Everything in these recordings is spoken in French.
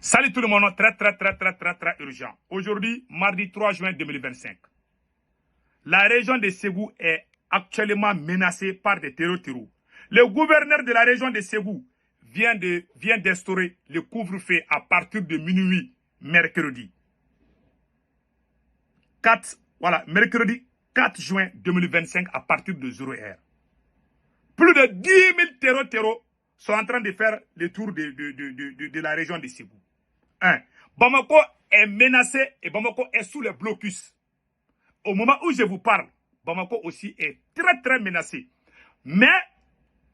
Salut tout le monde, très urgent. Aujourd'hui, mardi 3 juin 2025. La région de Ségou est actuellement menacée par des terreaux. Le gouverneur de la région de Ségou vient d'instaurer le couvre-feu à partir de minuit mercredi. Mercredi 4 juin 2025 à partir de 0h. Plus de 10 000 terreaux sont en train de faire le tour de la région de Ségou. Bamako est menacé et Bamako est sous le blocus. Au moment où je vous parle, Bamako aussi est très menacé. Mais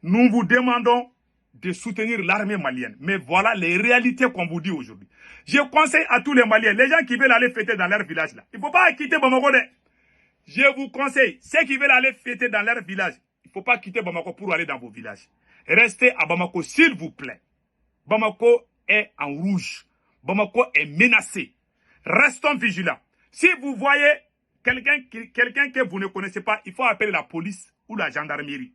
nous vous demandons de soutenir l'armée malienne. Mais voilà les réalités qu'on vous dit aujourd'hui. Je conseille à tous les Maliens, les gens qui veulent aller fêter dans leur village là, il ne faut pas quitter Bamako. Je vous conseille, ceux qui veulent aller fêter dans leur village, il ne faut pas quitter Bamako pour aller dans vos villages. Restez à Bamako s'il vous plaît. Bamako est en rouge. Bamako est menacé. Restons vigilants. Si vous voyez quelqu'un que vous ne connaissez pas, il faut appeler la police ou la gendarmerie.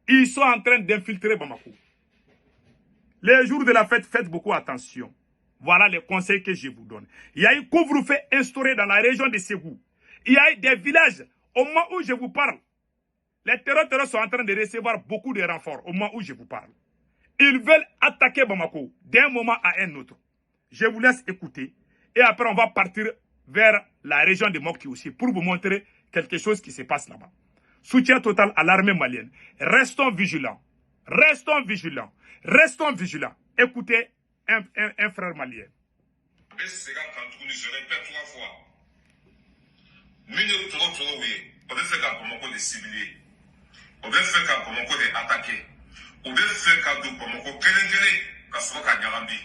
Ils sont en train d'infiltrer Bamako. Les jours de la fête, faites beaucoup attention. Voilà les conseils que je vous donne. Il y a eu couvre-feu instauré dans la région de Ségou. Il y a eu des villages. Au moment où je vous parle, les terroristes sont en train de recevoir beaucoup de renforts. Au moment où je vous parle. Ils veulent attaquer Bamako d'un moment à un autre. Je vous laisse écouter. Et après, on va partir vers la région de Mopti aussi pour vous montrer quelque chose qui se passe là-bas. Soutien total à l'armée malienne. Restons vigilants. Restons vigilants. Restons vigilants. Écoutez un frère malien. Je répète 3 fois. On veut faire comme Bamako de cibler. On veut faire comme Bamako de attaquer. On veut faire comme Bamako kele kassoka nyarambi.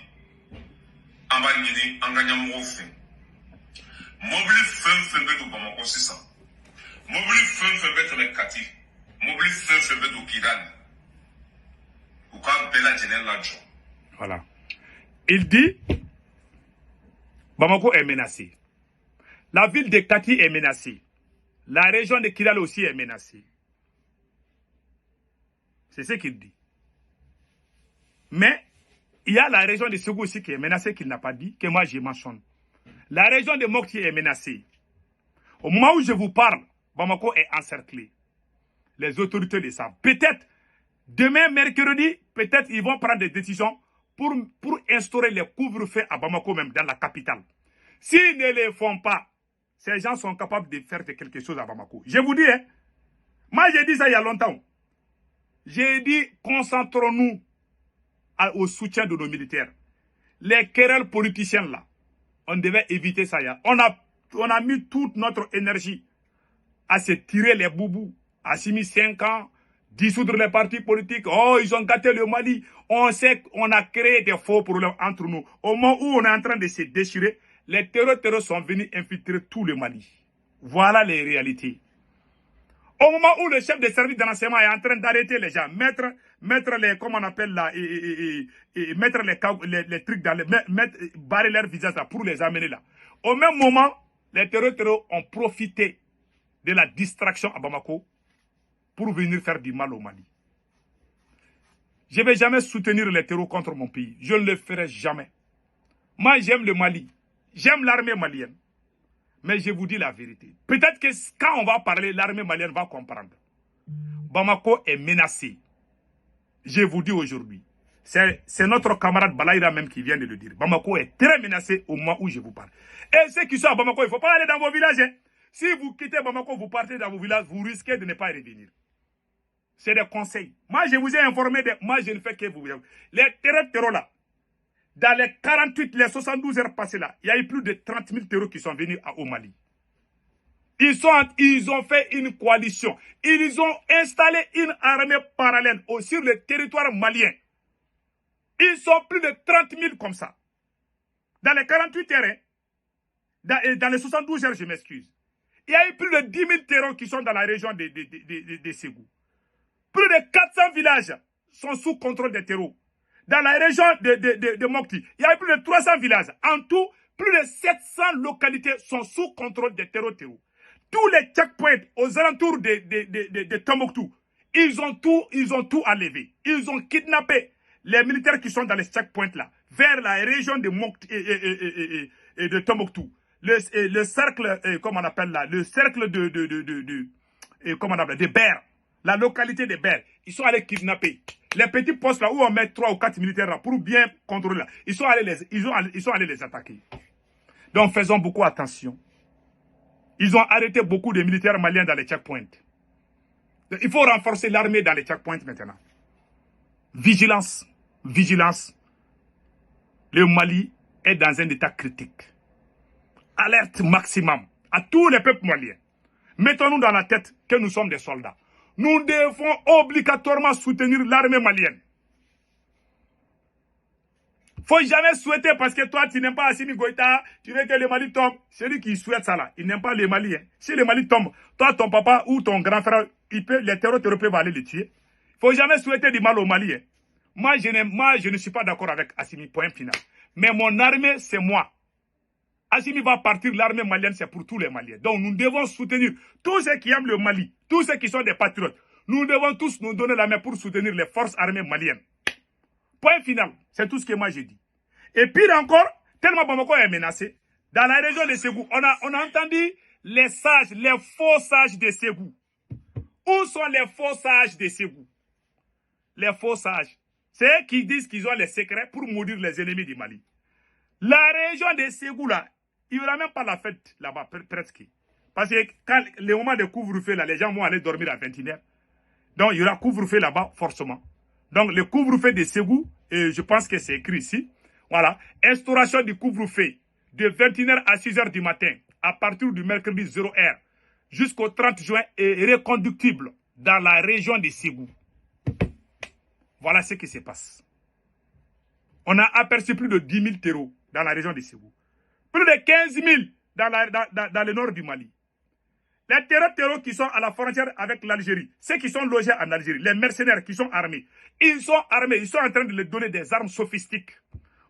Amba nyini anganya mwofu. Mobile femme beto Bamako sisa. Mobile femme beto le kati. Mobile femme beto kidan. Ou quand bella genel l'adjo. Voilà. Il dit Bamako est menacée. La ville de Kati est menacée. La région de Kidal aussi est menacée. C'est ce qu'il dit. Mais il y a la région de Ségou aussi qui est menacée, qu'il n'a pas dit, que moi je mentionne. La région de Mopti est menacée. Au moment où je vous parle, Bamako est encerclé. Les autorités le savent. Peut-être, demain mercredi, peut-être ils vont prendre des décisions pour instaurer les couvre-feux à Bamako même, dans la capitale. S'ils ne le font pas, ces gens sont capables de faire quelque chose à Bamako. Je vous dis, hein, moi j'ai dit ça il y a longtemps. J'ai dit, concentrons-nous au soutien de nos militaires. Les querelles politiciennes là, on devait éviter ça. On a mis toute notre énergie à se tirer les boubous, à 5 ans, dissoudre les partis politiques. Oh, ils ont gâté le Mali. On sait qu'on a créé des faux problèmes entre nous. Au moment où on est en train de se déchirer, les terroristes sont venus infiltrer tout le Mali. Voilà les réalités. Au moment où le chef de service de renseignement est en train d'arrêter les gens, mettre les, comment on appelle là, mettre les trucs dans barrer leur visage là pour les amener là. Au même moment, les terroristes ont profité de la distraction à Bamako pour venir faire du mal au Mali. Je ne vais jamais soutenir les terroristes contre mon pays. Je ne le ferai jamais. Moi, j'aime le Mali. J'aime l'armée malienne. Mais je vous dis la vérité. Peut-être que quand on va parler, l'armée malienne va comprendre. Bamako est menacé. Je vous dis aujourd'hui. C'est notre camarade Balaïra même qui vient de le dire. Bamako est très menacé au moment où je vous parle. Et ceux qui sont à Bamako, il ne faut pas aller dans vos villages. Hein. Si vous quittez Bamako, vous partez dans vos villages, vous risquez de ne pas revenir. C'est des conseils. Moi, je vous ai informé. Moi, je ne fais que vous. Les terroristes là. Dans les 48, les 72 heures passées là, il y a eu plus de 30 000 terroristes qui sont venus au Mali. Ils ont fait une coalition. Ils ont installé une armée parallèle sur le territoire malien. Ils sont plus de 30 000 comme ça. Dans les 48 heures, dans les 72 heures, je m'excuse. Il y a eu plus de 10 000 terroristes qui sont dans la région de Ségou. Plus de 400 villages sont sous contrôle des terroristes. Dans la région de Mopti, il y a plus de 300 villages. En tout, plus de 700 localités sont sous contrôle des terroristes. Tous les checkpoints aux alentours de Tombouctou, ils ont tout enlevé. Ils ont kidnappé les militaires qui sont dans les checkpoints là, vers la région de et de Tombouctou, le cercle, comment on appelle là, le cercle comment on appelle, de Ber, la localité de Ber, ils sont allés kidnapper. Les petits postes là où on met 3 ou 4 militaires là pour bien contrôler là, ils sont allés les attaquer. Donc faisons beaucoup attention. Ils ont arrêté beaucoup de militaires maliens dans les checkpoints. Il faut renforcer l'armée dans les checkpoints maintenant. Vigilance, vigilance. Le Mali est dans un état critique. Alerte maximum à tous les peuples maliens. Mettons-nous dans la tête que nous sommes des soldats. Nous devons obligatoirement soutenir l'armée malienne. Faut jamais souhaiter parce que toi tu n'aimes pas Assimi Goïta, tu veux que le Mali tombe. Celui qui souhaite ça là, il n'aime pas le Mali. Hein. Si le Mali tombe, toi ton papa ou ton grand frère, les terroristes peuvent aller le tuer. Faut jamais souhaiter du mal au Mali. Hein. Moi je ne suis pas d'accord avec Assimi, point final. Mais mon armée c'est moi. Assimi va partir, l'armée malienne c'est pour tous les Maliens. Donc nous devons soutenir tous ceux qui aiment le Mali, tous ceux qui sont des patriotes. Nous devons tous nous donner la main pour soutenir les forces armées maliennes. Point final. C'est tout ce que moi j'ai dit. Et pire encore, tellement Bamako est menacé, dans la région de Ségou, on a entendu les sages, les faux sages de Ségou. Où sont les faux sages de Ségou? Les faux sages. C'est eux qui disent qu'ils ont les secrets pour maudire les ennemis du Mali. La région de Ségou, là, il n'y aura même pas la fête là-bas, presque. Parce que quand le moment de couvre-feu, là, les gens vont aller dormir à 21h. Donc, il y aura couvre-feu là-bas, forcément. Donc, le couvre-feu de Ségou, et je pense que c'est écrit ici, voilà, instauration du couvre-feu de 21h à 6h du matin, à partir du mercredi 0h, jusqu'au 30 juin, est reconductible dans la région de Ségou. Voilà ce qui se passe. On a aperçu plus de 10 000 terreaux dans la région de Ségou. Plus de 15 000 dans le nord du Mali. Les terreaux qui sont à la frontière avec l'Algérie, ceux qui sont logés en Algérie, les mercenaires qui sont armés, ils sont armés, ils sont en train de leur donner des armes sophistiques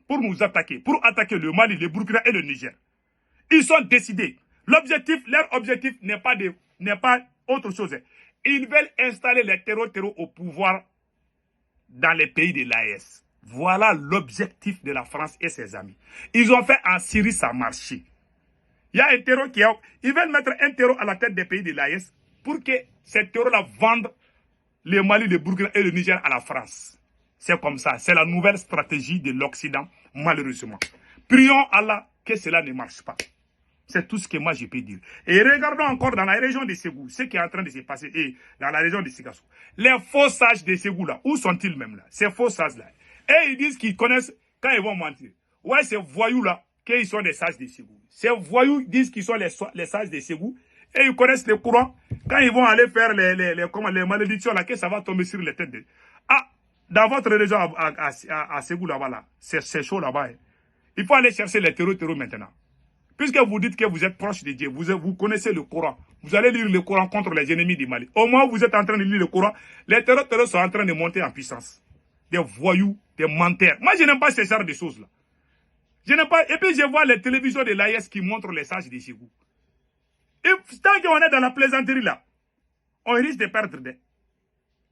pour nous attaquer, pour attaquer le Mali, le Burkina et le Niger. Ils sont décidés. Leur objectif n'est pas autre chose. Ils veulent installer les terreaux au pouvoir dans les pays de l'AES. Voilà l'objectif de la France et ses amis. Ils ont fait en Syrie, ça a marché. Il y a un terreau ils veulent mettre un terreau à la tête des pays de l'AES pour que ces terreaux-là vendent le Mali, le Burkina et le Niger à la France. C'est comme ça. C'est la nouvelle stratégie de l'Occident, malheureusement. Prions Allah que cela ne marche pas. C'est tout ce que moi je peux dire. Et regardons encore dans la région de Ségou, ce qui est en train de se passer, et dans la région de Sigassou. Les faux sages de Ségou là, où sont-ils même là? Ces faux sages là. Et ils disent qu'ils connaissent, quand ils vont mentir. Ouais, ces voyous là, qu'ils sont des sages de Ségou. Ces voyous disent qu'ils sont les sages de Ségou, et ils connaissent le courant. Quand ils vont aller faire les malédictions là, que ça va tomber sur les têtes de... Ah, dans votre région à Ségou là-bas là, c'est chaud là-bas. Hein. Il faut aller chercher les terreaux maintenant. Puisque vous dites que vous êtes proche de Dieu, vous connaissez le Coran, vous allez lire le Coran contre les ennemis du Mali. Au moment où vous êtes en train de lire le Coran, les terreaux sont en train de monter en puissance. Des voyous, des menteurs. Moi, je n'aime pas ce genre de choses-là. Je n'aime pas. Et puis, je vois les télévisions de l'AES qui montrent les sages de Ségou. Et tant qu'on est dans la plaisanterie là, on risque de perdre des.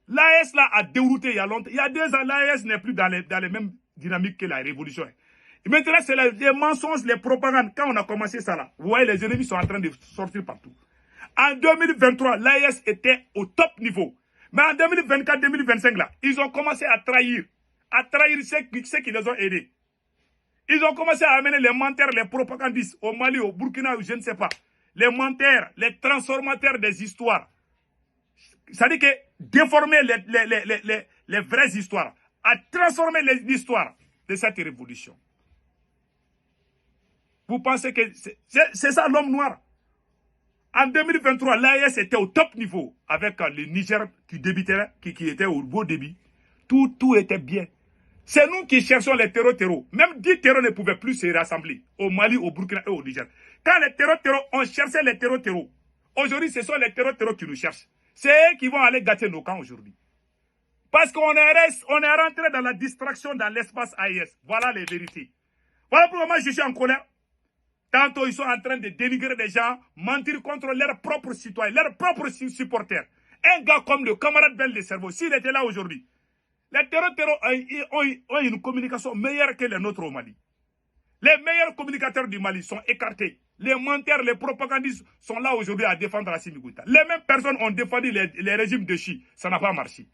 L'AES là a dérouté il y a longtemps. Il y a 2 ans, l'AES n'est plus dans les mêmes dynamiques que la révolution. Et maintenant, c'est les mensonges, les propagandes. Quand on a commencé ça là, vous voyez, les ennemis sont en train de sortir partout. En 2023, l'AES était au top niveau. Mais en 2024-2025 là, ils ont commencé à trahir ceux qui les ont aidés. Ils ont commencé à amener les menteurs, les propagandistes au Mali, au Burkina, ou je ne sais pas. Les menteurs, les transformateurs des histoires. C'est-à-dire que déformer les vraies histoires, à transformer l'histoire de cette révolution. Vous pensez que c'est ça l'homme noir? En 2023, l'AES était au top niveau avec le Niger qui débitait, qui était au beau débit. Tout était bien. C'est nous qui cherchons les terreaux. Même 10 terreaux ne pouvaient plus se rassembler au Mali, au Burkina et au Niger. Quand les terreaux, on cherchait les terreaux. Aujourd'hui, ce sont les terreaux qui nous cherchent. C'est eux qui vont aller gâter nos camps aujourd'hui. Parce qu'on est rentré dans la distraction dans l'espace AES. Voilà les vérités. Voilà pourquoi moi je suis en colère. Tantôt, ils sont en train de dénigrer des gens, mentir contre leurs propres citoyens, leurs propres supporters. Un gars comme le camarade Bel de Cerveau, s'il était là aujourd'hui, Les terroristes ont une communication meilleure que les nôtres au Mali. Les meilleurs communicateurs du Mali sont écartés. Les menteurs, les propagandistes sont là aujourd'hui à défendre Assimi Goïta. Les mêmes personnes ont défendu les régimes de Chi. Ça n'a pas marché.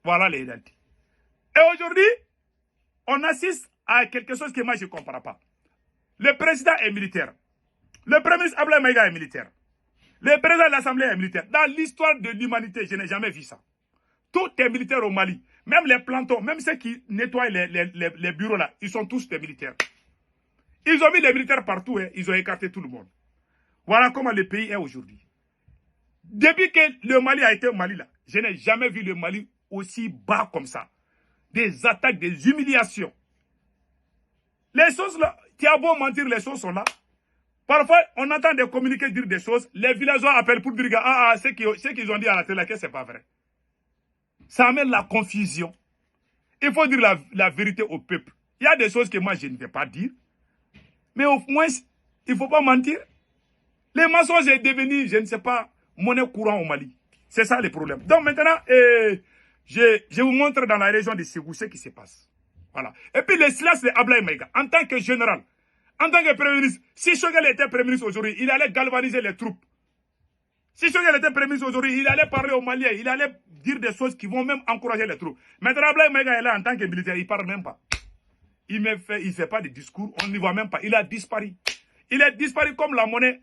Voilà les réalités. Et aujourd'hui, on assiste à quelque chose que moi je ne comprends pas. Le président est militaire. Le premier ministre Abdoulaye Maïga est militaire. Le président de l'Assemblée est militaire. Dans l'histoire de l'humanité, je n'ai jamais vu ça. Tout est militaire au Mali. Même les plantons, même ceux qui nettoient les bureaux là, ils sont tous des militaires. Ils ont mis les militaires partout, hein, ils ont écarté tout le monde. Voilà comment le pays est aujourd'hui. Depuis que le Mali a été au Mali là, je n'ai jamais vu le Mali aussi bas comme ça. Des attaques, des humiliations. Les choses là, tu as beau mentir, les choses sont là. Parfois, on entend des communiqués dire des choses, les villageois appellent pour dire ce qu'ils ont dit à la télé, que ce n'est pas vrai. Ça amène la confusion. Il faut dire la vérité au peuple. Il y a des choses que moi je ne vais pas dire. Mais au moins, il ne faut pas mentir. Les mensonges sont devenus, je ne sais pas, monnaie courante au Mali. C'est ça le problème. Donc maintenant, je vous montre dans la région de Ségou ce qui se passe. Voilà. Et puis le silence de Abdoulaye Maïga, en tant que général, en tant que premier ministre, si Choguel était premier ministre aujourd'hui, il allait galvaniser les troupes. Si Choguel était premier ministre aujourd'hui, il allait parler aux Maliens, il allait dire des choses qui vont même encourager les troupes. Maintenant, Abdoulaye Maïga est là en tant que militaire, il ne parle même pas. Il ne fait pas de discours, on ne voit même pas. Il a disparu. Il est disparu comme la monnaie,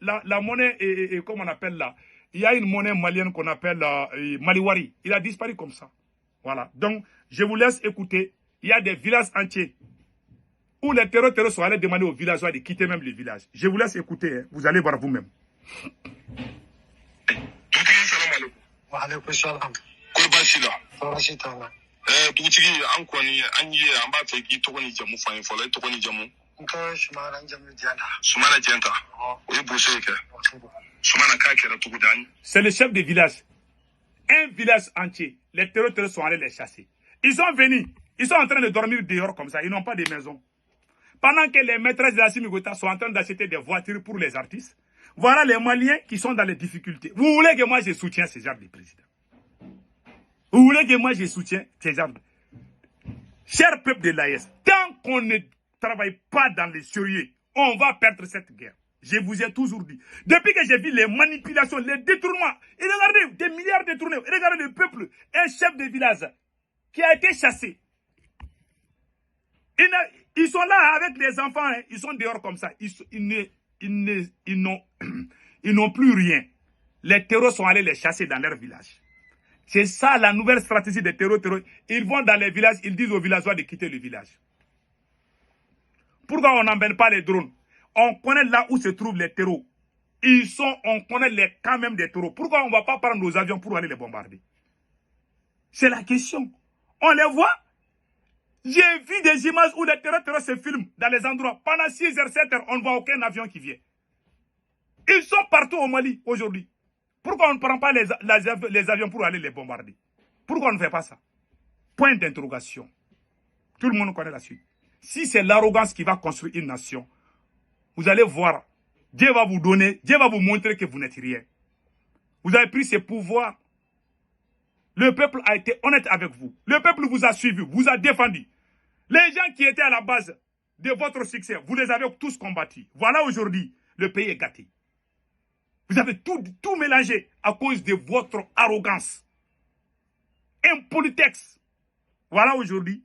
comment on appelle là. Il y a une monnaie malienne qu'on appelle Maliwari. Il a disparu comme ça. Voilà. Donc, je vous laisse écouter. Il y a des villages entiers où les terroristes sont allés demander aux villageois de quitter même les villages. Je vous laisse écouter. Hein. Vous allez voir vous-même. Wa alaikum salam. Ko baasi la. Baasi t'a la. Dugutigi an kɔni an ye an b'a fɛ k'i tɔgɔ ni jamu fɔ an ye fɔlɔ. I tɔgɔ ni jamu? N tɔgɔ ye Sumana Jamu Dianta. Sumana Dianta. O ye boso ye kɛ. Sumana k'a kɛra cogo di an ye? C'est le chef de village. Un village entier. Les terroristes sont allés les chasser. Ils sont venus. Ils sont en train de dormir dehors comme ça. Ils n'ont pas de maison. Pendant que les maîtresses de Assimi Goïta sont en train d'acheter des voitures pour les artistes, voilà les Maliens qui sont dans les difficultés. Vous voulez que moi je soutienne ce genre de président? Vous voulez que moi je soutienne ce genre de... Cher peuple de l'AES, tant qu'on ne travaille pas dans les sérieux, on va perdre cette guerre. Je vous ai toujours dit. Depuis que j'ai vu les manipulations, les détournements, et regardez, des milliards de détournés, regardez le peuple, un chef de village qui a été chassé. Ils sont là avec les enfants, hein, ils sont dehors comme ça. Ils n'ont plus rien. Les terroristes sont allés les chasser dans leur village. C'est ça la nouvelle stratégie des terroristes. Ils vont dans les villages, ils disent aux villageois de quitter le village. Pourquoi on n'emmène pas les drones? On connaît là où se trouvent les terroristes. On connaît les camps même des terroristes. Pourquoi on ne va pas prendre nos avions pour aller les bombarder? C'est la question. On les voit. J'ai vu des images où les terroristes se filment dans les endroits. Pendant 6 h, 7 h, on ne voit aucun avion qui vient. Ils sont partout au Mali aujourd'hui. Pourquoi on ne prend pas les avions pour aller les bombarder? Pourquoi on ne fait pas ça? Point d'interrogation. Tout le monde connaît la suite. Si c'est l'arrogance qui va construire une nation, vous allez voir, Dieu va vous donner, Dieu va vous montrer que vous n'êtes rien. Vous avez pris ces pouvoirs. Le peuple a été honnête avec vous. Le peuple vous a suivi, vous a défendu. Les gens qui étaient à la base de votre succès, vous les avez tous combattus. Voilà aujourd'hui, le pays est gâté. Vous avez tout mélangé à cause de votre arrogance. Impolitex. Voilà aujourd'hui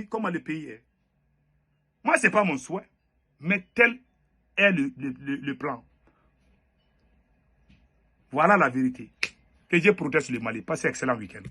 comment le pays est. Moi, ce n'est pas mon souhait, mais tel est le plan. Voilà la vérité. Que Dieu protège le Mali. Passez un excellent week-end.